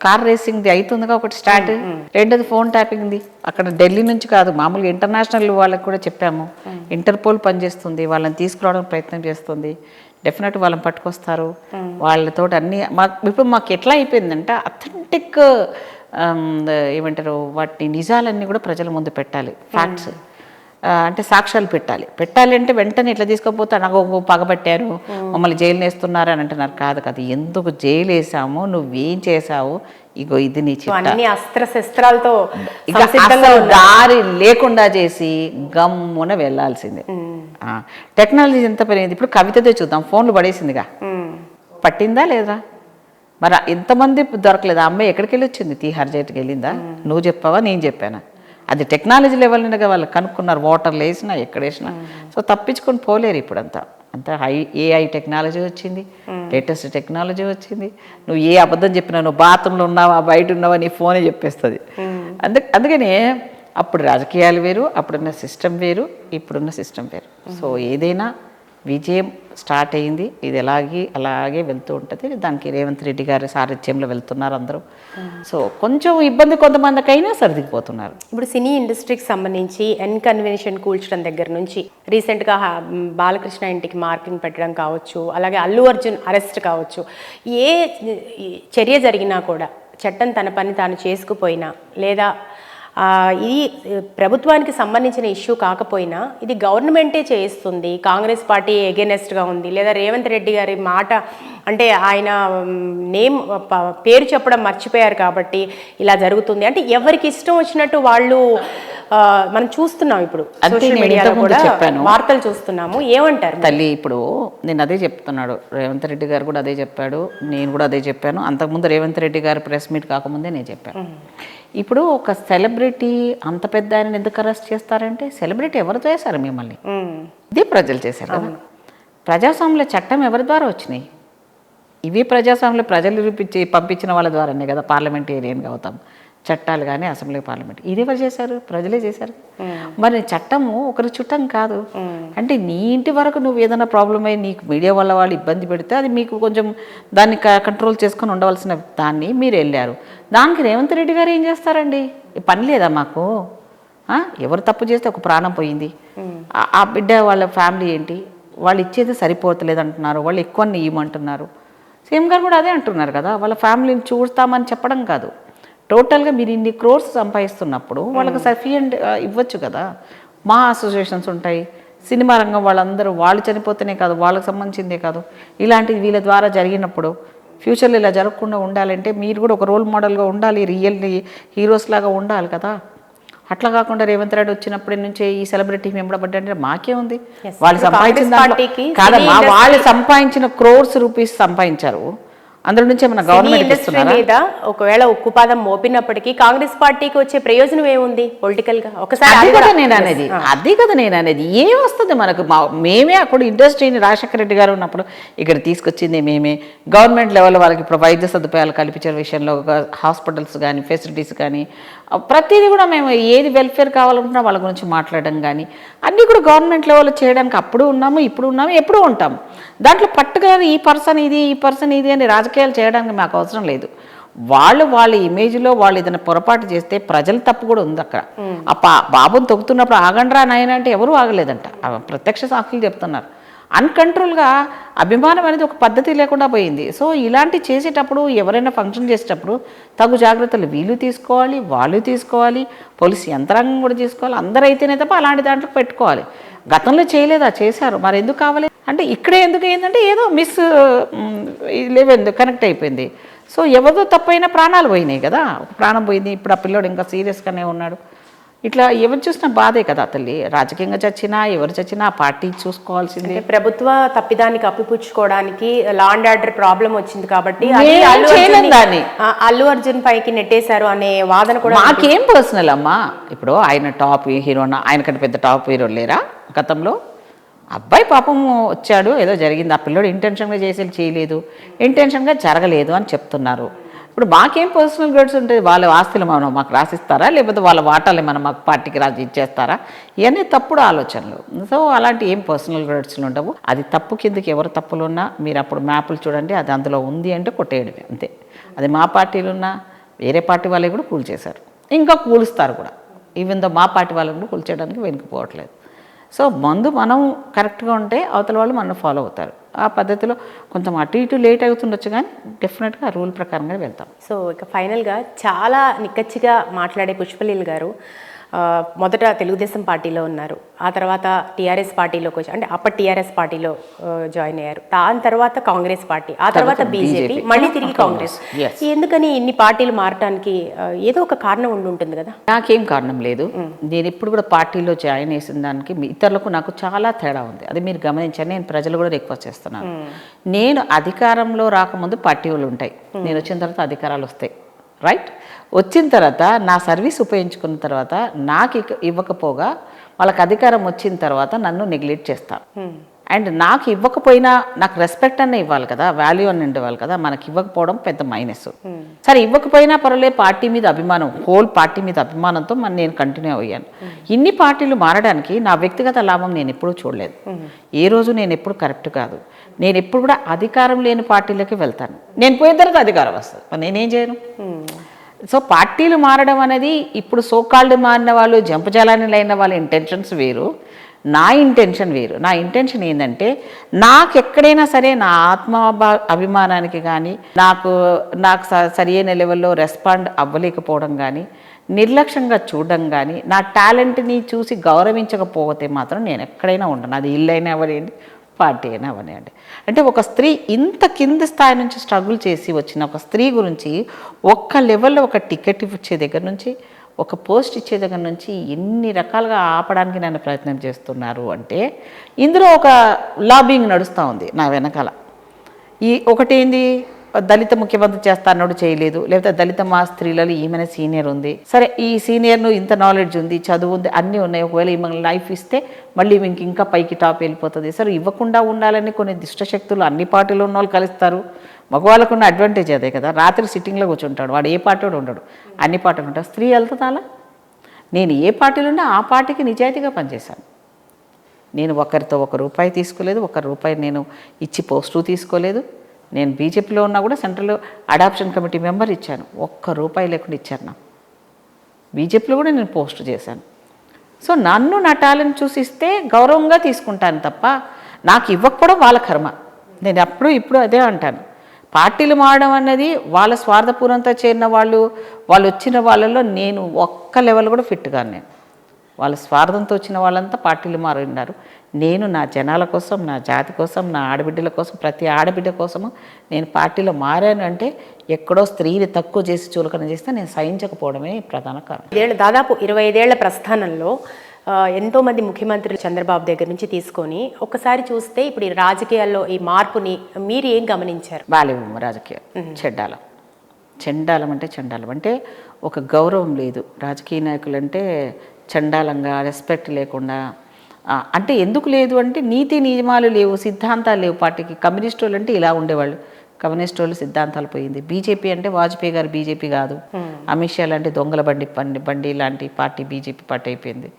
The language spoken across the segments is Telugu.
కార్ రేసింగ్ది అవుతుందిగా ఒకటి స్టార్ట్, రెండోది ఫోన్ ట్యాపింగ్ది. అక్కడ ఢిల్లీ నుంచి కాదు, మామూలుగా ఇంటర్నేషనల్ వాళ్ళకి కూడా చెప్పాము. ఇంటర్పోల్ పనిచేస్తుంది, వాళ్ళని తీసుకురావడానికి ప్రయత్నం చేస్తుంది. డెఫినెట్ వాళ్ళని పట్టుకొస్తారు. వాళ్ళతో అన్ని ఇప్పుడు మాకు ఎట్లా అయిపోయిందంటే అథెంటిక్ ఏమంటారు వాటిని నిజాలన్నీ కూడా ప్రజల ముందు పెట్టాలి. ఫ్యాక్ట్స్ అంటే సాక్ష్యాలు పెట్టాలి అంటే వెంటనే ఇట్లా తీసుకోకపోతే నాకు పగబట్టారు, మమ్మల్ని జైలు వేస్తున్నారు అని అంటున్నారు. కాదు కదా, ఎందుకు జైలు వేసాము, నువ్వేం చేసావు, ఇగో ఇది నీ అస్త్రశస్త్రాలతో దారి లేకుండా చేసి గమ్మున వెళ్ళాల్సిందే. టెక్నాలజీ ఎంత పెరిగింది. ఇప్పుడు కవితదే చూద్దాం, ఫోన్లు పడేసిందిగా, పట్టిందా లేదా? మరి ఎంతమంది దొరకలేదు. ఆ అమ్మాయి ఎక్కడికి వెళ్ళి వచ్చింది? తీహార్ జైలుకి వెళ్ళిందా? నువ్వు చెప్పావా నేను చెప్పానా? అది టెక్నాలజీ లెవెల్ నుండిగా వాళ్ళు కనుక్కున్నారు, వాటర్లు వేసినా ఎక్కడ వేసినా. సో తప్పించుకొని పోలేరు. ఇప్పుడు అంతా ఏఐ టెక్నాలజీ వచ్చింది, లేటెస్ట్ టెక్నాలజీ వచ్చింది. నువ్వు ఏ అబద్ధం చెప్పినా, నువ్వు బాత్రూంలో ఉన్నావా బయట ఉన్నావా నీ ఫోనే చెప్పేస్తుంది. అందుకనే అప్పుడు రాజకీయాలు వేరు, అప్పుడున్న సిస్టమ్ వేరు, ఇప్పుడున్న సిస్టమ్ వేరు. సో ఏదైనా విజయం స్టార్ట్ అయింది, ఇది అలాగే వెళ్తూ ఉంటుంది. దానికి రేవంత్ రెడ్డి గారి సారథ్యంలో వెళ్తున్నారు అందరూ. సో కొంచెం ఇబ్బంది కొంతమందికైనా సర్దిపోతున్నారు. ఇప్పుడు సినీ ఇండస్ట్రీకి సంబంధించి కన్వెన్షన్ కూల్చడం దగ్గర నుంచి రీసెంట్గా బాలకృష్ణ ఇంటికి మార్కింగ్ పెట్టడం కావచ్చు, అలాగే అల్లు అర్జున్ అరెస్ట్ కావచ్చు, ఏ చర్య జరిగినా కూడా చట్టం తన పని తాను చేసుకుపోయినా, లేదా ఇది ప్రభుత్వానికి సంబంధించిన ఇష్యూ కాకపోయినా ఇది గవర్నమెంటే చేయిస్తుంది, కాంగ్రెస్ పార్టీ ఎగెనెస్ట్గా ఉంది, లేదా రేవంత్ రెడ్డి గారి మాట అంటే ఆయన పేరు చెప్పడం మర్చిపోయారు కాబట్టి ఇలా జరుగుతుంది అంటే ఎవరికి ఇష్టం వచ్చినట్టు వాళ్ళు మనం చూస్తున్నాం. ఇప్పుడు సోషల్ మీడియాలో కూడా వార్తలు చూస్తున్నాము. ఏమంటారు తల్లి? ఇప్పుడు నేను అదే చెప్తున్నాడు, రేవంత్ రెడ్డి గారు కూడా అదే చెప్పాడు, నేను కూడా అదే చెప్పాను. అంతకుముందు రేవంత్ రెడ్డి గారు ప్రెస్ మీట్ కాకముందే నేను చెప్పాను. ఇప్పుడు ఒక సెలబ్రిటీ అంత పెద్ద ఆయన ఎందుకు అరెస్ట్ చేస్తారంటే, సెలబ్రిటీ ఎవరు చేశారు మిమ్మల్ని? ఇదే ప్రజలు చేశారు కదా. ప్రజాస్వామ్యంలో చట్టం ఎవరి ద్వారా వచ్చినాయి? ఇవి ప్రజాస్వామ్యంలో ప్రజలు పంపించిన వాళ్ళ ద్వారానే కదా పార్లమెంటేరియన్గా అవుతాం. చట్టాలు కానీ అసెంబ్లీ పార్లమెంట్ ఇది ఎవరు చేశారు? ప్రజలే చేశారు. మరి చట్టము ఒకరి చుట్టం కాదు. అంటే నీ ఇంటి వరకు నువ్వు ఏదైనా ప్రాబ్లం అయ్యి నీకు మీడియా వల్ల వాళ్ళు ఇబ్బంది పెడితే అది మీకు కొంచెం దాన్ని కంట్రోల్ చేసుకొని ఉండవలసిన దాన్ని మీరు వెళ్ళారు. దానికి రేవంత్ రెడ్డి గారు ఏం చేస్తారండి? పని లేదా మాకు? ఎవరు తప్పు చేస్తే ఒక ప్రాణం పోయింది, ఆ బిడ్డ వాళ్ళ ఫ్యామిలీ ఏంటి, వాళ్ళు ఇచ్చేది సరిపోతలేదు అంటున్నారు, వాళ్ళు ఎక్కువ ఇవ్వమంటున్నారు. సీఎం గారు కూడా అదే అంటున్నారు కదా, వాళ్ళ ఫ్యామిలీని చూస్తామని చెప్పడం కాదు, టోటల్గా మీరు ఇన్ని క్రోర్స్ సంపాదిస్తున్నప్పుడు వాళ్ళకి సఫిషియెంట్ ఇవ్వచ్చు కదా. మా అసోసియేషన్స్ ఉంటాయి, సినిమా రంగం వాళ్ళందరూ వాళ్ళు చనిపోతేనే కాదు, వాళ్ళకి సంబంధించిందే కాదు, ఇలాంటివి వీళ్ళ ద్వారా జరిగినప్పుడు ఫ్యూచర్లో ఇలా జరగకుండా ఉండాలంటే మీరు కూడా ఒక రోల్ మోడల్గా ఉండాలి, రియల్ హీరోస్ లాగా ఉండాలి కదా. అట్లా కాకుండా రేవంత్ రెడ్డి వచ్చినప్పటి నుంచే ఈ సెలబ్రిటీ వెంబడబడ్డంటే మాకే ఉంది. వాళ్ళు సంపాదించిన కాదమ్మా, వాళ్ళు సంపాదించిన క్రోర్స్ రూపీస్ సంపాదించారు, అందులో నుంచి ఏమన్నా గవర్నమెంట్ మీద ఒకవేళ ఉక్కుపాదం మోపినప్పటికీ కాంగ్రెస్ పార్టీకి వచ్చే ప్రయోజనం ఏముంది పొలిటికల్ గా? ఒకసారి అది కదా నేను అనేది ఏం వస్తుంది మనకు? మేమే అప్పుడు ఇండస్ట్రీని రాజశేఖర రెడ్డి గారు ఉన్నప్పుడు ఇక్కడ తీసుకొచ్చింది మేమే. గవర్నమెంట్ లెవెల్లో వాళ్ళకి ఇప్పుడు వైద్య సదుపాయాలు కల్పించే విషయంలో హాస్పిటల్స్ కానీ ఫెసిలిటీస్ కానీ ప్రతిదీ కూడా మేము ఏది వెల్ఫేర్ కావాలనుకున్నా వాళ్ళ గురించి మాట్లాడడం కానీ అన్నీ కూడా గవర్నమెంట్ లెవెల్లో చేయడానికి అప్పుడు ఉన్నాము, ఇప్పుడు ఉన్నాము, ఎప్పుడూ ఉంటాం. దాంట్లో పట్టుగా ఈ పర్సన్ ఇది అని రాజకీయాలు చేయడానికి మాకు అవసరం లేదు. వాళ్ళ ఇమేజ్లో వాళ్ళు ఏదైనా పొరపాటు చేస్తే ప్రజల తప్పు కూడా ఉంది అక్కడ. బాబుని తొక్కుతున్నప్పుడు ఆగండ్రా నాయన అంటే ఎవరు ఆగలేదంట, ప్రత్యక్ష సాక్షులు చెప్తున్నారు. అన్కంట్రోల్గా అభిమానం అనేది ఒక పద్ధతి లేకుండా పోయింది. సో ఇలాంటి చేసేటప్పుడు ఎవరైనా ఫంక్షన్ చేసేటప్పుడు తగు జాగ్రత్తలు వీళ్ళు తీసుకోవాలి, వాళ్ళు తీసుకోవాలి, పోలీస్ యంత్రాంగం కూడా తీసుకోవాలి. అందరైతేనే తప్ప అలాంటి దాంట్లో పెట్టుకోవాలి. గతంలో చేయలేదా? చేశారు, మరి ఎందుకు కావాలి అంటే ఇక్కడే ఎందుకు అయిందంటే ఏదో కనెక్ట్ అయిపోయింది. సో ఎవరిదో తప్పైనా ప్రాణాలు పోయినాయి కదా, ఒక ప్రాణం పోయింది. ఇప్పుడు ఆ పిల్లోడు ఇంకా సీరియస్గానే ఉన్నాడు. ఇట్లా ఎవరు చూసినా బాధే కదా తల్లి. రాజకీయంగా చచ్చినా ఎవరు చచ్చినా ఆ పార్టీ చూసుకోవాల్సిందే. ప్రభుత్వ తప్పిదాన్ని కప్పిపుచ్చుకోవడానికి లా అండ్ ఆర్డర్ ప్రాబ్లం వచ్చింది కాబట్టి దాన్ని అల్లు అర్జున్ పైకి నెట్టేశారు అనే వాదన కూడా మాకేం పర్సనల్ అమ్మా. ఇప్పుడు ఆయన టాప్ హీరోనా? ఆయనకంటే పెద్ద టాప్ హీరో లేరా గతంలో? అబ్బాయి పాపం వచ్చాడు, ఏదో జరిగింది, ఆ పిల్లోడు ఇంటెన్షన్గా చేయలేదు, ఇంటెన్షన్గా జరగలేదు అని చెప్తున్నారు. ఇప్పుడు మాకేం పర్సనల్ గ్రేడ్స్ ఉంటుంది? వాళ్ళ ఆస్తులు మనం మాకు రాసిస్తారా, లేకపోతే వాళ్ళ వాటాలు మనం మాకు పార్టీకి రాసి ఇచ్చేస్తారా? ఇవన్నీ తప్పుడు ఆలోచనలు. సో అలాంటి ఏం పర్సనల్ గ్రేడ్స్లు ఉండవు. అది తప్పు కిందకి ఎవరు తప్పులు ఉన్నా మీరు అప్పుడు మ్యాప్లు చూడండి, అది అందులో ఉంది అంటే కొట్టేయడమే అంతే. అది మా పార్టీలు ఉన్నా వేరే పార్టీ వాళ్ళే కూడా కూల్చేశారు, ఇంకా కూలుస్తారు కూడా. ఈవెన్ దో మా పార్టీ వాళ్ళని కూడా కూల్చేయడానికి వెనుకపోవట్లేదు. సో ముందు మనం కరెక్ట్గా ఉంటే అవతల వాళ్ళు మనం ఫాలో అవుతారు. ఆ పద్ధతిలో కొంచెం అటు ఇటు లేట్ అవుతుండొచ్చు, కానీ డెఫినెట్గా రూల్ ప్రకారంగా వెళ్తాం. సో ఇక ఫైనల్గా చాలా నిక్కచ్చిగా మాట్లాడే పుష్పలీల గారు మొదట తెలుగుదేశం పార్టీలో ఉన్నారు, ఆ తర్వాత టీఆర్ఎస్ పార్టీలోకి వచ్చి, అంటే అప్పటి టీఆర్ఎస్ పార్టీలో జాయిన్ అయ్యారు, దాని తర్వాత కాంగ్రెస్ పార్టీ, ఆ తర్వాత బీజేపీ, మళ్ళీ తిరిగి కాంగ్రెస్. ఎందుకని ఇన్ని పార్టీలు మారటానికి ఏదో ఒక కారణం ఉండి ఉంటుంది కదా? నాకేం కారణం లేదు. నేను ఇప్పుడు కూడా పార్టీలో జాయిన్ చేసిన దానికి ఇతరులకు నాకు చాలా తేడా ఉంది. అది మీరు గమనించండి. నేను ప్రజలు కూడా రిక్వెస్ట్ చేస్తున్నాను. నేను అధికారంలో రాకముందు పార్టీలు ఉంటాయి, నేను వచ్చిన తర్వాత అధికారాలు వస్తాయి, రైట్? వచ్చిన తర్వాత నా సర్వీస్ ఉపయోగించుకున్న తర్వాత నాకు ఇవ్వకపోగా వాళ్ళకి అధికారం వచ్చిన తర్వాత నన్ను నెగ్లెక్ట్ చేస్తారు. అండ్ నాకు ఇవ్వకపోయినా నాకు రెస్పెక్ట్ అన్న ఇవ్వాలి కదా, వాల్యూ అని ఇవ్వాలి కదా. మనకి ఇవ్వకపోవడం పెద్ద మైనస్. సరే ఇవ్వకపోయినా పర్వాలేదు, పార్టీ మీద అభిమానం, హోల్ పార్టీ మీద అభిమానంతో నేను కంటిన్యూ అయ్యాను. ఇన్ని పార్టీలు మారడానికి నా వ్యక్తిగత లాభం నేను ఎప్పుడూ చూడలేదు. ఏ రోజు నేను ఎప్పుడు కరెక్ట్ కాదు. నేను ఎప్పుడు కూడా అధికారం లేని పార్టీలకి వెళ్తాను. నేను పోయిన తర్వాత అధికారం వస్తుంది, నేనేం చేయను. సో పార్టీలు మారడం అనేది ఇప్పుడు సోకాల్డ్ మారిన వాళ్ళు, జంపజాలాన్ని అయిన వాళ్ళ ఇంటెన్షన్స్ వేరు, నా ఇంటెన్షన్ వేరు. నా ఇంటెన్షన్ ఏంటంటే నాకు ఎక్కడైనా సరే నా అభిమానానికి కానీ నాకు సరి అయిన లెవెల్లో రెస్పాండ్ అవ్వలేకపోవడం కానీ, నిర్లక్ష్యంగా చూడడం కానీ, నా టాలెంట్ని చూసి గౌరవించకపోతే మాత్రం నేను ఎక్కడైనా ఉండను. అది ఇల్లు అయినా అవ్వలేండి, పార్టీ అయినా అవనివ్వండి. అంటే ఒక స్త్రీ ఇంత కింది స్థాయి నుంచి స్ట్రగుల్ చేసి వచ్చిన ఒక స్త్రీ గురించి ఒక్క లెవెల్లో ఒక టికెట్ ఇచ్చే దగ్గర నుంచి, ఒక పోస్ట్ ఇచ్చే దగ్గర నుంచి ఎన్ని రకాలుగా ఆపడానికి నన్ను ప్రయత్నం చేస్తున్నారు అంటే ఇందులో ఒక లాబింగ్ నడుస్తూ ఉంది నా వెనకాల. ఈ ఒకటేంది, దళిత ముఖ్యమంత్రి చేస్తా అన్నాడు, చేయలేదు. లేకపోతే దళిత మా స్త్రీలలో ఈమెనే సీనియర్ ఉంది, సరే ఈ సీనియర్ను ఇంత నాలెడ్జ్ ఉంది, చదువు ఉంది, అన్నీ ఉన్నాయి, ఒకవేళ ఈమె లైఫ్ ఇస్తే మళ్ళీ ఇంక ఇంకా పైకి టాప్ వెళ్ళిపోతుంది. సరే ఇవ్వకుండా ఉండాలని కొన్ని దుష్టశక్తులు అన్ని పార్టీలో ఉన్న వాళ్ళు కలుస్తారు. మగవాళ్ళకు ఉన్న అడ్వాంటేజ్ అదే కదా, రాత్రి సిట్టింగ్లో కూర్చుంటాడు వాడు, ఏ పార్టీ ఉండడు, అన్ని పార్టీలు ఉంటాడు. స్త్రీ వెళ్తుందా? నేను ఏ పార్టీలో ఉన్నా ఆ పార్టీకి నిజాయితీగా పనిచేశాను. నేను ఒకరితో ₹1 తీసుకోలేదు, ₹1 నేను ఇచ్చి పోస్టు తీసుకోలేదు. నేను బీజేపీలో ఉన్నా కూడా సెంట్రల్ అడాప్షన్ కమిటీ మెంబర్ ఇచ్చాను, ₹1 లేకుండా ఇచ్చాను. నాకు బీజేపీలో కూడా నేను పోస్ట్ చేశాను. సో నన్ను నా టాలెంట్ చూసిస్తే గౌరవంగా తీసుకుంటాను తప్ప నాకు ఇవ్వకపోవడం వాళ్ళ కర్మ. నేను ఇప్పుడు అదే అంటాను. పార్టీలు మారడం అనేది వాళ్ళ స్వార్థపూర్వంతో చేరిన వాళ్ళు వచ్చిన వాళ్ళలో నేను ఒక్క లెవెల్ కూడా ఫిట్ కాను. నేను వాళ్ళ స్వార్థంతో వచ్చిన వాళ్ళంతా పార్టీలు మారినారు. నేను నా జనాల కోసం, నా జాతి కోసం, నా ఆడబిడ్డల కోసం, ప్రతి ఆడబిడ్డ కోసము నేను పార్టీలో మారాను. అంటే ఎక్కడో స్త్రీని తక్కువ చేసి చులకన చేస్తే నేను సహించకపోవడమే ప్రధాన కారణం. దాదాపు 25 ఏళ్ల ప్రస్థానంలో ఎంతోమంది ముఖ్యమంత్రులు చంద్రబాబు దగ్గర నుంచి తీసుకొని ఒకసారి చూస్తే ఇప్పుడు ఈ రాజకీయాల్లో ఈ మార్పుని మీరు ఏం గమనించారు? బాలేవు రాజకీయం, చెండాలం అంటే ఒక గౌరవం లేదు. రాజకీయ నాయకులు అంటే చండాలంగా, రెస్పెక్ట్ లేకుండా. అంటే ఎందుకు లేదు అంటే నీతి నియమాలు లేవు, సిద్ధాంతాలు లేవు పార్టీకి. కమ్యూనిస్ట్ వాళ్ళు అంటే ఇలా ఉండేవాళ్ళు, కమ్యూనిస్ట్ వాళ్ళు సిద్ధాంతాలు పోయింది. బీజేపీ అంటే వాజ్పేయి గారు బీజేపీ కాదు, అమిత్ షా లాంటి దొంగల బండి లాంటి పార్టీ బీజేపీ పార్టీ అయిపోయింది.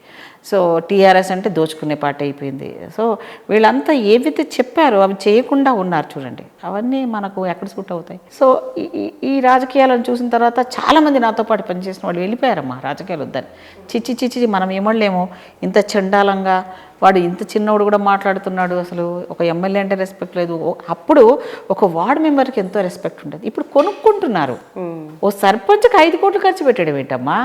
సో టీఆర్ఎస్ అంటే దోచుకునే పార్టీ అయిపోయింది. సో వీళ్ళంతా ఏవైతే చెప్పారో అవి చేయకుండా ఉన్నారు చూడండి, అవన్నీ మనకు ఎక్కడ సూట్ అవుతాయి. సో ఈ రాజకీయాలను చూసిన తర్వాత చాలామంది నాతో పాటు పనిచేసిన వాళ్ళు వెళ్ళిపోయారమ్మా రాజకీయాలు వద్దని. చిచ్చి మనం ఏమలేమో, ఇంత చండాలంగా వాడు ఇంత చిన్నవాడు కూడా మాట్లాడుతున్నాడు, అసలు ఒక ఎమ్మెల్యే అంటే రెస్పెక్ట్ లేదు. అప్పుడు ఒక వార్డు మెంబర్కి ఎంతో రెస్పెక్ట్ ఉంటుంది. ఇప్పుడు కొనుక్కుంటున్నారు. ఓ సర్పంచ్కి 5 కోట్లు ఖర్చు పెట్టడం ఏంటమ్మా?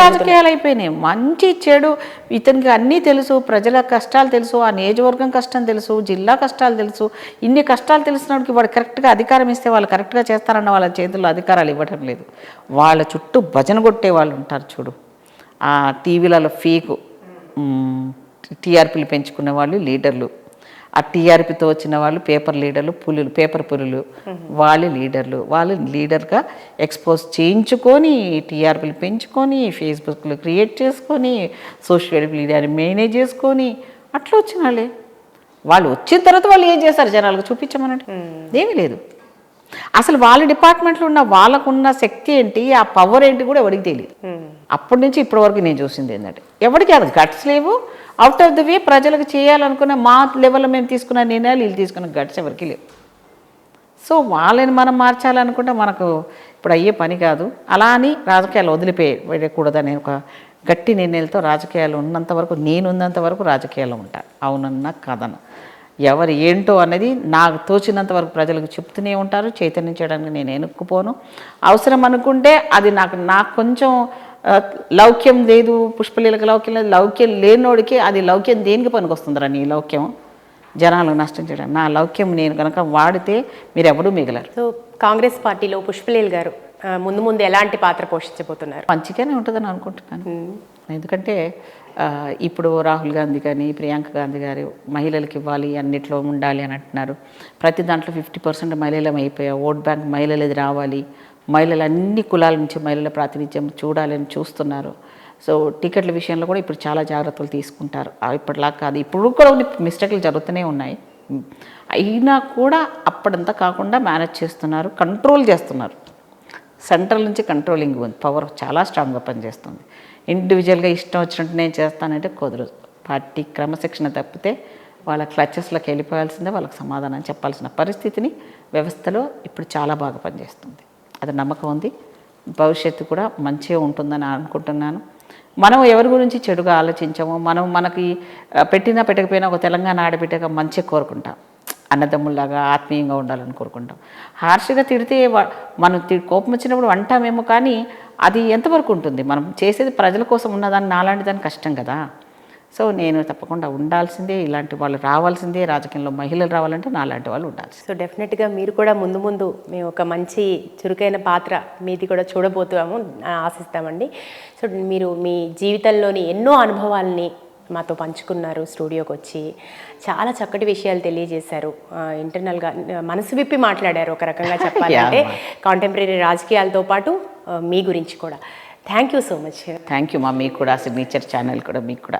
రాజకీయాలు అయిపోయినాయి. మంచి చెడు ఇతనికి అన్నీ తెలుసు, ప్రజల కష్టాలు తెలుసు, ఆ నియోజకవర్గం కష్టం తెలుసు, జిల్లా కష్టాలు తెలుసు. ఇన్ని కష్టాలు తెలిసినోడికి వాడు కరెక్ట్గా అధికారం ఇస్తే వాళ్ళు కరెక్ట్గా చేస్తారన్న వాళ్ళ చేతుల్లో అధికారాలు ఇవ్వటం లేదు. వాళ్ళ చుట్టూ భజన కొట్టే వాళ్ళు ఉంటారు చూడు, ఆ టీవీలలో ఫేకు టీఆర్పీలు పెంచుకునే వాళ్ళు లీడర్లు, ఆ టీఆర్పీతో వచ్చిన వాళ్ళు పేపర్ లీడర్లు, పేపర్ పులులు, వాళ్ళు లీడర్గా ఎక్స్పోజ్ చేయించుకొని టీఆర్పీలు పెంచుకొని ఫేస్బుక్లు క్రియేట్ చేసుకొని సోషల్ మీడియాని మేనేజ్ చేసుకొని అట్లా వచ్చిన వాళ్ళే. వాళ్ళు వచ్చిన తర్వాత వాళ్ళు ఏం చేస్తారు జనాలకు చూపించమన్నట్టు ఏమీ లేదు. అసలు వాళ్ళ డిపార్ట్మెంట్లో ఉన్న వాళ్ళకున్న శక్తి ఏంటి, ఆ పవర్ ఏంటి కూడా ఎవరికి తెలియదు. అప్పటి నుంచి ఇప్పటి వరకు నేను చూసింది ఏంటంటే ఎవరికి అది గట్స్ లేవు. అవుట్ ఆఫ్ ది వే ప్రజలకు చేయాలనుకున్న మా లెవెల్లో మేము తీసుకున్న నిర్ణయాలు వీళ్ళు తీసుకున్న గట్స్ ఎవరికి లేవు. సో వాళ్ళని మనం మార్చాలనుకుంటే మనకు ఇప్పుడు అయ్యే పని కాదు. అలా అని రాజకీయాలు వదిలిపెట్టకూడదనే ఒక గట్టి నిర్ణయాలతో రాజకీయాలు ఉన్నంత వరకు, నేనున్నంత వరకు రాజకీయాలు ఉంటాను. అవునన్నా కాదన్న ఎవరు ఏంటో అనేది నాకు తోచినంత వరకు ప్రజలకు చెప్తూనే ఉంటారు. చైతన్యం చేయడానికి నేను ఎనుక్కుపోను. అవసరం అనుకుంటే అది నాకు కొంచెం లౌక్యం లేదు, పుష్పలీలకు లౌక్యం లేదు, లౌక్యం లేనోడికి అది లౌక్యం దేనికి పనికొస్తుందిరా? నీ లౌక్యం జనాలకు నష్టం చేయడం. నా లౌక్యం నేను కనుక వాడితే మీరు ఎవరూ మిగలరు. సో కాంగ్రెస్ పార్టీలో పుష్పలీల్ గారు ముందు ముందు ఎలాంటి పాత్ర పోషించబోతున్నారు? మంచిగానే ఉంటుందని అనుకుంటున్నాను. ఎందుకంటే ఇప్పుడు రాహుల్ గాంధీ కానీ ప్రియాంక గాంధీ గారు మహిళలకు ఇవ్వాలి, అన్నిట్లో ఉండాలి అని అంటున్నారు. ప్రతి దాంట్లో 50% మహిళలం అయిపోయా. ఓట్ బ్యాంక్ మహిళలది రావాలి, మహిళలు అన్ని కులాల నుంచి మహిళల ప్రాతినిధ్యం చూడాలని చూస్తున్నారు. సో టికెట్ల విషయంలో కూడా ఇప్పుడు చాలా జాగ్రత్తలు తీసుకుంటారు. ఇప్పటిలా కాదు, ఇప్పుడు కూడా మిస్టేక్లు జరుగుతూనే ఉన్నాయి. అయినా కూడా అప్పుడంతా కాకుండా మేనేజ్ చేస్తున్నారు, కంట్రోల్ చేస్తున్నారు. సెంట్రల్ నుంచి కంట్రోలింగ్ ఉంది, పవర్ చాలా స్ట్రాంగ్గా పనిచేస్తుంది. ఇండివిజువల్గా ఇష్టం వచ్చినట్టు నేను చేస్తానంటే కుదరదు. పార్టీ క్రమశిక్షణ తప్పితే వాళ్ళ క్లచెస్లోకి వెళ్ళిపోయాల్సిందే, వాళ్ళకి సమాధానం చెప్పాల్సిన పరిస్థితిని వ్యవస్థలో ఇప్పుడు చాలా బాగా పనిచేస్తుంది. అది నమ్మకం ఉంది. భవిష్యత్తు కూడా మంచిగా ఉంటుందని అనుకుంటున్నాను. మనం ఎవరి గురించి చెడుగా ఆలోచించాము. మనకి పెట్టినా పెట్టకపోయినా ఒక తెలంగాణ ఆడబిడ్డగా మంచిగా కోరుకుంటాం. అన్నదమ్ముల్లాగా ఆత్మీయంగా ఉండాలని కోరుకుంటాం. హార్ష్గా తిడితే మనం కోపం వచ్చినప్పుడు అంటామేమో, కానీ అది ఎంతవరకు ఉంటుంది? మనం చేసేది ప్రజల కోసం ఉన్నదాన్ని, నాలాంటి దాన్ని కష్టం కదా. సో నేను తప్పకుండా ఉండాల్సిందే, ఇలాంటి వాళ్ళు రావాల్సిందే. రాజకీయంలో మహిళలు రావాలంటే నాలాంటి వాళ్ళు ఉండాలి. సో డెఫినెట్గా మీరు కూడా ముందు మేము ఒక మంచి చురుకైన పాత్ర మీది కూడా చూడబోతాము, ఆశిస్తామండి. సో మీరు మీ జీవితంలోని ఎన్నో అనుభవాల్ని మాతో పంచుకున్నారు. స్టూడియోకి వచ్చి చాలా చక్కటి విషయాలు తెలియజేశారు. ఇంటర్నల్గా మనసు విప్పి మాట్లాడారు ఒక రకంగా చెప్పాలంటే. కాంటెంపరీ రాజకీయాలతో పాటు మీ గురించి కూడా. Thank you so much. Thank you మా. మీకు కూడా సిగ్నేచర్ ఛానల్ కూడా మీకు కూడా